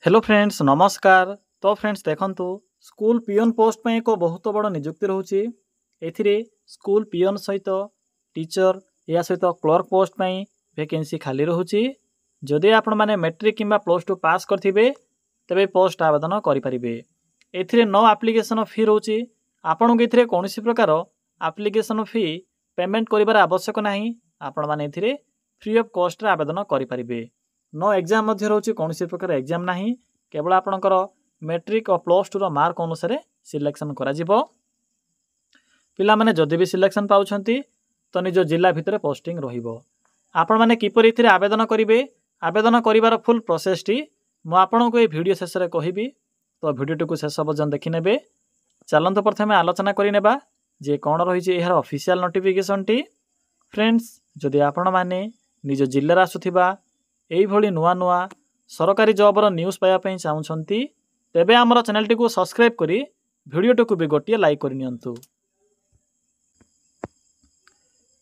Hello friends नमस्कार। तो friends देखंतु स्कूल पियन पोस्ट में एक बहुत बड़ नियुक्ति रोचे। एथिरे स्कूल पियन सहित टीचर या सहित क्लर्क पोस्ट में वैकेंसी खाली रोचे। जदि आपण माने मैट्रिक किंबा प्लस टू पास करथिबे तबे पोस्ट आवेदन करिपारिबे। एथिरे नो एप्लिकेशन फी रोचे। आपन को एथिरे कोनोसी प्रकार एप्लिकेशन फी पेमेंट करिबार आवश्यक नाही। आपण माने एथिरे फ्री ऑफ कॉस्ट रे आवेदन करिपारिबे। नो एग्जाम मध्य रोचे कोनोसी प्रकार एग्जाम नाही। केवल आपणकर मैट्रिक और प्लस टू रो मार्क अनुसार सिलेक्शन करा जिवो। पिला माने जदि भी सिलेक्शन पाउछंती तो निज जिला भितर पोस्टिंग रहिबो। आपण माने किपरि इथिरे आवेदन करिवे, आवेदन करिवार फुल प्रोसेस टी मु आपनको ए वीडियो शेष रे कहिबी। तो वीडियो को शेष पर्यंत देखि नेबे। चलंत प्रथमे आलोचना करि नेबा जे कोन रहिजे एहार ऑफिशियल नोटिफिकेशन टी। फ्रेंड्स जदि आपण माने निज जिल्ला आसुथिबा एई भली नुआ नुआ सरकारी जॉबर न्यूज पाया पई चाहुछंती तेबे हमर चैनल टी को सब्सक्राइब करी वीडियो को भी गोटिए लाइक करि नियंतु।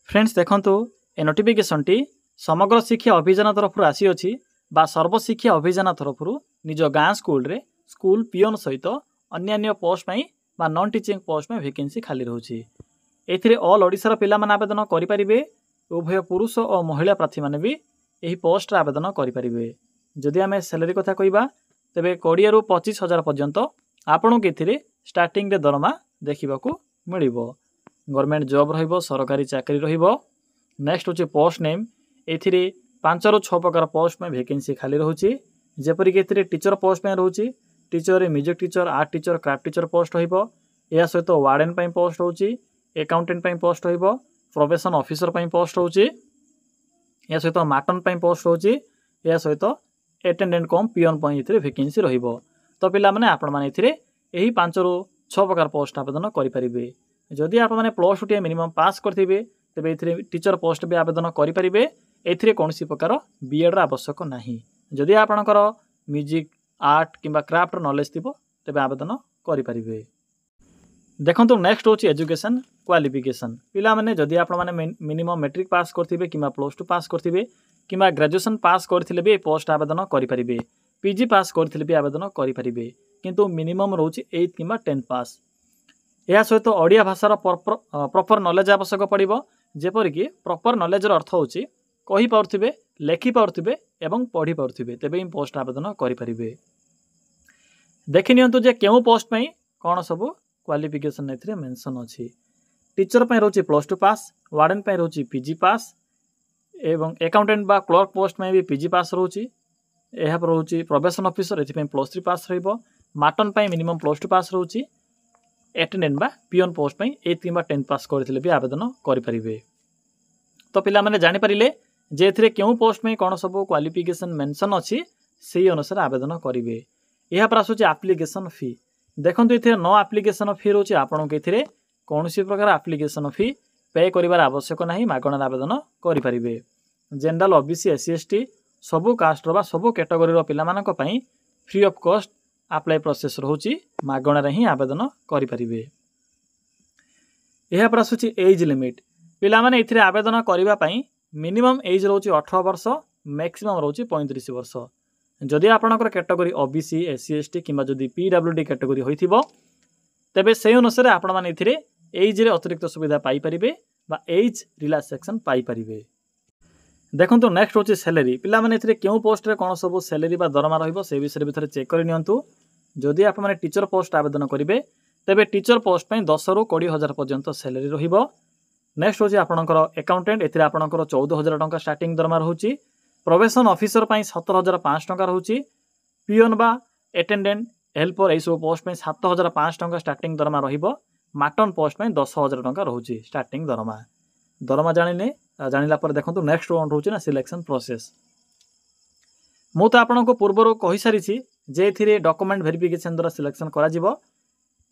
फ्रेंड्स देखंतु ए नोटिफिकेशन टी समग्र शिक्षा अभियान तरफ आसी अछि बा सर्वशिक्षा अभियान तरफ निज गाँ स्कूल रे स्कूल पियन सहित अन्य पोस्ट में बा नॉन टीचिंग पोस्ट में वैकेंसी खाली रहउछि। एथिरे ऑल ओडिसा पिला मन आवेदन करि परिबे। उभय पुरुष और महिला प्रार्थी माने भी यही पोस्ट आवेदन करें। जदि आम सैलरी कथा कहवा तेरे 20 ରୁ 25,000 पर्यंत आपन को स्टार्टिंग रे दरमा देखा मिल। गवर्नमेंट जॉब रहिबो, सरकारी चाकरी रहिबो। नेक्स्ट होची पोस्ट नेम। एथिरे 5 ରୁ 6 प्रकार पोस्ट में वैकेंसी खाली रहउछि। जेपरिक एथिरे टीचर पोस्ट में रहउछि। Teacher music teacher, art teacher, craft teacher post रहिबो। या सहित वार्डन पई पोस्ट होची, अकाउंटेंट पई पोस्ट रहिबो, प्रोबेशन ऑफिसर पई पोस्ट होची, या सहित माटन पई पोस्ट होची, या सहित अटेंडेंट कम पियन पई इथिरे वैकेंसी रहिबो। तो पिला माने आपण माने इथिरे एही 5 ରୁ 6 प्रकार पोस्ट आवेदन करि परिबे। जदि आपण माने प्लस 2 मिनिमम पास करथिबे तबे इथिरे टीचर पोस्ट भी आवेदन करि परिबे। एथिरे कोनोसी प्रकार बीएड रा आवश्यक नाही। जदि आपणकर म्यूजिक, आर्ट किंबा क्राफ्ट नॉलेज थिबो तबे आवेदन करि परिबे। देखंतु नेक्स्ट होची एजुकेशन क्वालिफिकेशन। पिला माने जदि आपण माने मिनिमम मैट्रिक पास करथिबे किंबा प्लस 2 पास करथिबे किंबा ग्रेजुएशन पास करथिले भी पोस्ट आवेदन करि परिबे। पीजी पास करथिले भी आवेदन करि परिबे, किंतु मिनिमम रहउची 8 किंबा 10 पास। या सहित ओडिया भाषार प्रॉपर नॉलेज आवश्यक पड़िबो। जेपरिक प्रॉपर नॉलेज अर्थ होची कहि पाउथिबे, लेखि पाउथिबे एवं पढ़ी पाउथिबे तेबे ही पोस्ट आवेदन करि परिबे। देखि नियंतु जे केउ पोस्ट में कोन सब क्वालिफिकेशन एथिरे मेंशन अछि। टीचर पई रहउची प्लस 2 पास, वार्डन पई रहउची पीजी पास एवं अकाउंटेंट बा क्लर्क पोस्ट में भी पीजी पास रहउची। एहा पर रहउची प्रोबेशन ऑफिसर एथि पई प्लस 3 पास रहइबो। माटन पई मिनिमम प्लस 2 पास रहउची। अटेंडेंट बा पियन पोस्ट में 8 किंबा 10 पास करथिले भी आवेदन करि परिबे। तो पिला माने जानि परिले जे एथिरे केउ पोस्ट में कोन सब क्वालिफिकेशन मेंशन अछि सेही अनुसार आवेदन करिवे। एहा पर आसुची एप्लीकेशन फी। देखंतु एथिरे नो एप्लीकेशन फी रहउची। आपन के एथिरे कोनोसी प्रकार एप्लीकेशन फी पे करिवार आवश्यक नाही। मागणा आवेदन करि परिबे। जनरल, ओबीसी, एससी, एसटी सबु कास्ट रो बा सबु कैटेगरी रो पिला मानक पई free of cost apply process रहउची। मागणा रे ही आवेदन करि परिबे। एहा पर आसुची एज लिमिट। पिला माने इथिरे आवेदन करिवा पई मिनिमम एज रहउची 18 वर्ष, मैक्सिमम रहउची 35 वर्ष। जदि आपनकर कैटेगरी ओबीसी, एससी, एसटी किंबा जदि पीडब्ल्यूडी कैटेगरी होइथिबो तेबे से अनुसार आपण माने इथिरे एज रे अतिरिक्त सुविधा पाई परिबे बा एज रिलैक्सेशन पाई परिबे। देखंतु नेक्स्ट होची सैलरी। पिला माने इथिरे केउ पोस्ट रे कोन सब सैलरी बा दरमा रहिबो से विषय भितर चेक करि नियंतु। जदि आपण माने टीचर पोस्ट आवेदन करिवे तेबे टीचर पोस्ट पई 10 ରୁ 20,000 पर्यंत सैलरी रहिबो। नेक्स्ट होची आपणकर अकाउंटेंट। एथिरे आपणकर 14,000 टंका स्टार्टिंग दरमा रहउची। प्रोबेशन ऑफिसर पई 17,500 टंका रहउची। पियन बा अटेंडेंट, हेल्पर एई सब पोस्ट पई 7,500 टंका स्टार्टिंग दरमा रहिबो। माटन पोस्ट पई 10,000 टंका रहउची स्टार्टिंग दरमा। दरमा जानिला पर देखंतु नेक्स्ट वन रहउची ना सिलेक्शन प्रोसेस। मु तो आपनको पूर्वरो कहि सारिछि जे एथिरे डॉक्यूमेंट वेरिफिकेशन द्वारा सिलेक्शन करा जिवो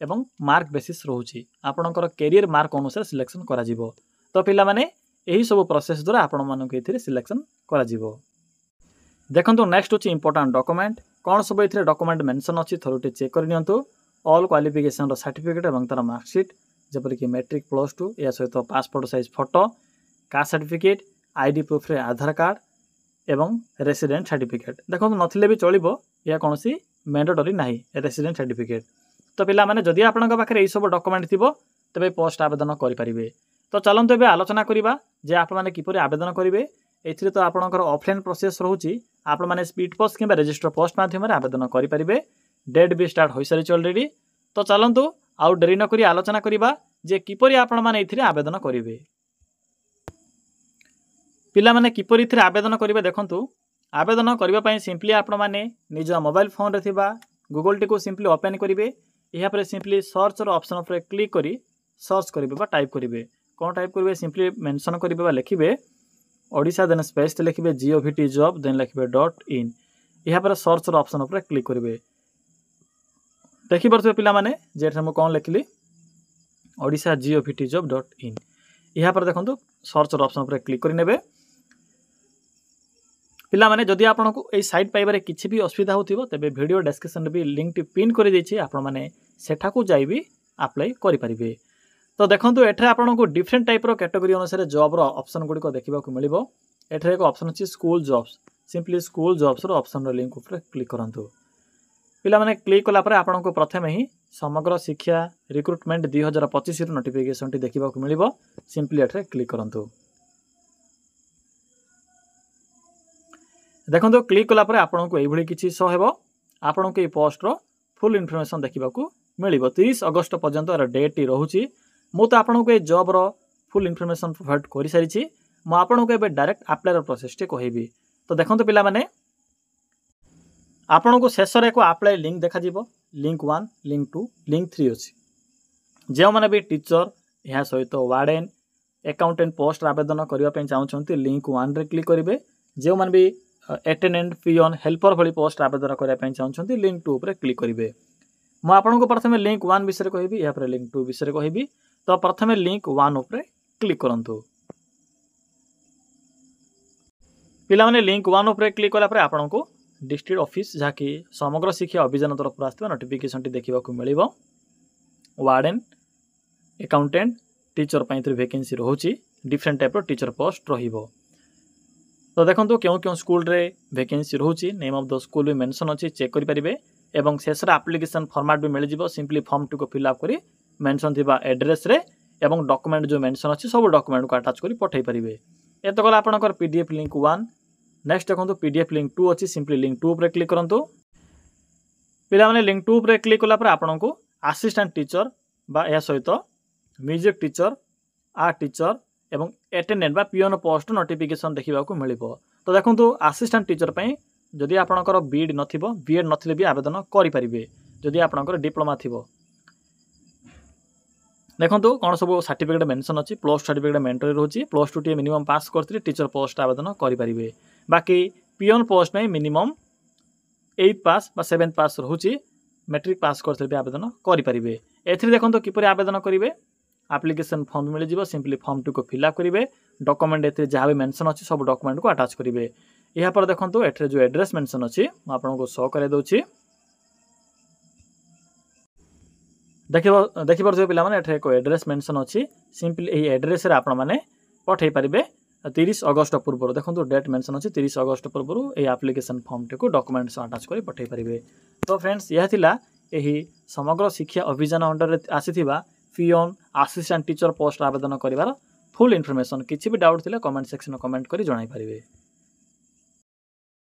एवं मार्क बेसिस रहउची। आपनकर कैरियर मार्क अनुसार सिलेक्शन करा जिवो। तो पिला माने एही सब प्रोसेस द्वारा आपण मानक एथिरे सिलेक्शन करा जिवो। देखंतु नेक्स्ट होची इंपोर्टेंट डॉक्यूमेंट। कोन सब एथिरे डॉक्यूमेंट मेंशन अछि थोरटे चेक कर नियंतु। ऑल क्वालिफिकेशन रो सर्टिफिकेट एवं तार मार्कशीट जेपर कि मैट्रिक, प्लस 2 या सहित passport size photo, caste certificate, ID proof रे आधार कार्ड एवं रेसिडेंट सर्टिफिकेट देखो नथिले भी चलिबो या कोनोसी मैंडेटरी नाही रेसिडेंट सर्टिफिकेट। तो पिला माने जदि आपनका पाखरे एई सब डॉक्यूमेंट थिबो तबे पोस्ट आवेदन करि परिबे। तो चलंतु एबे आलोचना करिबा जे आपण माने किपरि आवेदन करिवे। एथिरे तो आपनकर ऑफलाइन प्रोसेस रहूची आपण माने स्पीड पोस्ट किबा रजिस्टर पोस्ट माध्यम रे आवेदन करि परिबे। डेट भी स्टार्ट होई सारिछ ऑलरेडी। तो चलंतु आउ देरी न करी आलोचना करिबा जे किपरि आपण माने एथिरे आवेदन करिवे। पिला माने किपरि एथिरे आवेदन करिवे देखंतु आवेदन करिबा पई सिंपली आपण माने निज मोबाइल फोन रे थिबा गूगल टी को सिंपली ओपन करिवे। यहाँ पर सिंपली सर्च रो ऑप्शन पर क्लिक करी सर्च करिवे बा टाइप करिवे। कौन टाइप करिवे सिंपली मेंशन करिवे बा लिखिबे ओडिशा देन स्पेस लिखिबे GOVT जॉब देन लिखिबे .in। यहाँ पर सर्च रो ऑप्शन पर क्लिक करिवे। देखि परथबे पिला माने जेठे म कोन लिखली ओडिशा GOVT जॉब .in। यहाँ पर देखंतु सर्च रो ऑप्शन पर क्लिक करि नेबे। पिला माने जदि आपनको एई साइट पाइबारे किछि भी असुविधा होतिबो तबे वीडियो डिस्क्रिप्शन रे भी लिंक टी पिन करि दैछि आपण माने सेठाकू जाई भी अप्लाई करि परिबे। तो देखंतु एठरे आपनको डिफरेंट टाइप रो कैटेगरी अनुसार जॉब रो ऑप्शन गुडी को देखिबा को मिलिबो। एठरे एक ऑप्शन अछि school jobs simply school jobs रो ऑप्शन रो लिंक ऊपर क्लिक करंतु। पिला माने क्लिक कला परे आपनको प्रथमे ही समग्र शिक्षा रिक्रूटमेंट 2025 रो नोटिफिकेशन टी देखिबा को मिलिबो। सिंपली एठरे क्लिक करंतु। देखो क्लिक कला परे आपनको एई भली किछि शो हेबो। आपनको ए पोस्ट रो फुल इन्फॉर्मेशन देखिबा को मिलिबो। 30 अगस्त पर्यंत एरा डेट टी रहूची। मु तो आपनको ए जॉब रो फुल इन्फॉर्मेशन प्रोवाइड करि सारिछि। मु आपनको एबे डायरेक्ट अप्लाई रो प्रोसेस टी कहबी। तो देखंतु पिला माने आपनको शेष रे को अप्लाई लिंक देखा जिवो। लिंक 1 लिंक 2 लिंक 3 अछि। जे माने भी टीचर या सहित वार्डन अकाउंटेंट पोस्ट आवेदन करिवा पे चाहउछंती लिंक 1 रे क्लिक करिवे। जे माने भी अटेंडेंट पियन हेल्पर भली पोस्ट आवेदन करिया पे चाहउछंती लिंक 2 ऊपर क्लिक करिवे। मु आपनको प्रथमे लिंक 1 विषय कहबी या पर लिंक 2 विषय कहबी। तो प्रथमे लिंक 1 ऊपर क्लिक करंतु। पिला माने लिंक 1 ऊपर क्लिक कला पर आपनको डिस्ट्रिक्ट ऑफिस जाकी समग्र शिक्षा अभियान तरफ आस्थिबा नोटिफिकेशन टी देखिबा को मिलिबो। वार्डन अकाउंटेंट टीचर पई वैकेंसी रहूची डिफरेंट टाइप रो टीचर पोस्ट रहिबो। तो देखंतु क्यों क्यों स्कूल रे वैकेंसी रहूची नेम ऑफ द स्कूल भी मेंशन अछि चेक करि परिबे। एवं शेष रे एप्लीकेशन फॉर्मेट भी मिल जिवो। सिंपली फॉर्म टू को फिल अप करी मेंशन थिबा एड्रेस रे एवं डॉक्यूमेंट जो मेंशन अछि सब डॉक्यूमेंट को अटैच करी पठै परिबे। एत गला आपनकर पीडीएफ लिंक 1। नेक्स्ट देखंतु पीडीएफ लिंक 2 अछि सिंपली लिंक 2 ऊपर क्लिक करंतु। पिला माने लिंक 2 ऊपर क्लिक कला पर आपनको असिस्टेंट टीचर बा या सहित म्यूजिक टीचर आर्ट टीचर एवं अटेंडेंट बा पियन पोस्ट नोटिफिकेशन देखिबा को मिलिबो। तो देखंतु असिस्टेंट टीचर पई जदि आपनकर बीएड नथिबो बीएड नथिले भी आवेदन करि परिबे। जदि आपनकर डिप्लोमा थिबो देखंतु कोन सब सर्टिफिकेट मेंशन अछि प्लस सर्टिफिकेट मेंटरी रहूची प्लस 2 टी मिनिमम पास करथि टीचर पोस्ट आवेदन करि परिबे। बाकी पियन पोस्ट में मिनिमम 8 पास बा 7 पास रहूची मैट्रिक पास करथि भी आवेदन करि परिबे। एथि देखंतु किपरि आवेदन करिवे एप्लीकेशन फॉर्म मिल जिवो। सिंपली फॉर्म टू को फिल अप करिवे डॉक्यूमेंट एथि जहा भी मेंशन अछि सब डॉक्यूमेंट को अटैच करिवे। यहाँ पर देखंतु एठरे जो एड्रेस मेंशन अछि म आपनको शो करे दोछि। देखिबार जो पिला माने एठरे को एड्रेस मेंशन अछि सिंपली एही एड्रेस रे आपण माने पठै परिबे 30 अगस्त पूर्व। देखंतु डेट मेंशन अछि 30 अगस्त पूर्व एही एप्लीकेशन फॉर्म टे को डॉक्यूमेंट्स अटैच करी पठै परिबे। तो फ्रेंड्स यह थिला एही समग्र शिक्षा अभियान अंडर रे आसीथिबा पियन असिस्टेंट टीचर पोस्ट आवेदन करिवार फुल इन्फॉर्मेशन। किछि भी डाउट थिले कमेंट सेक्शन में कमेंट करी जणाई परिबे।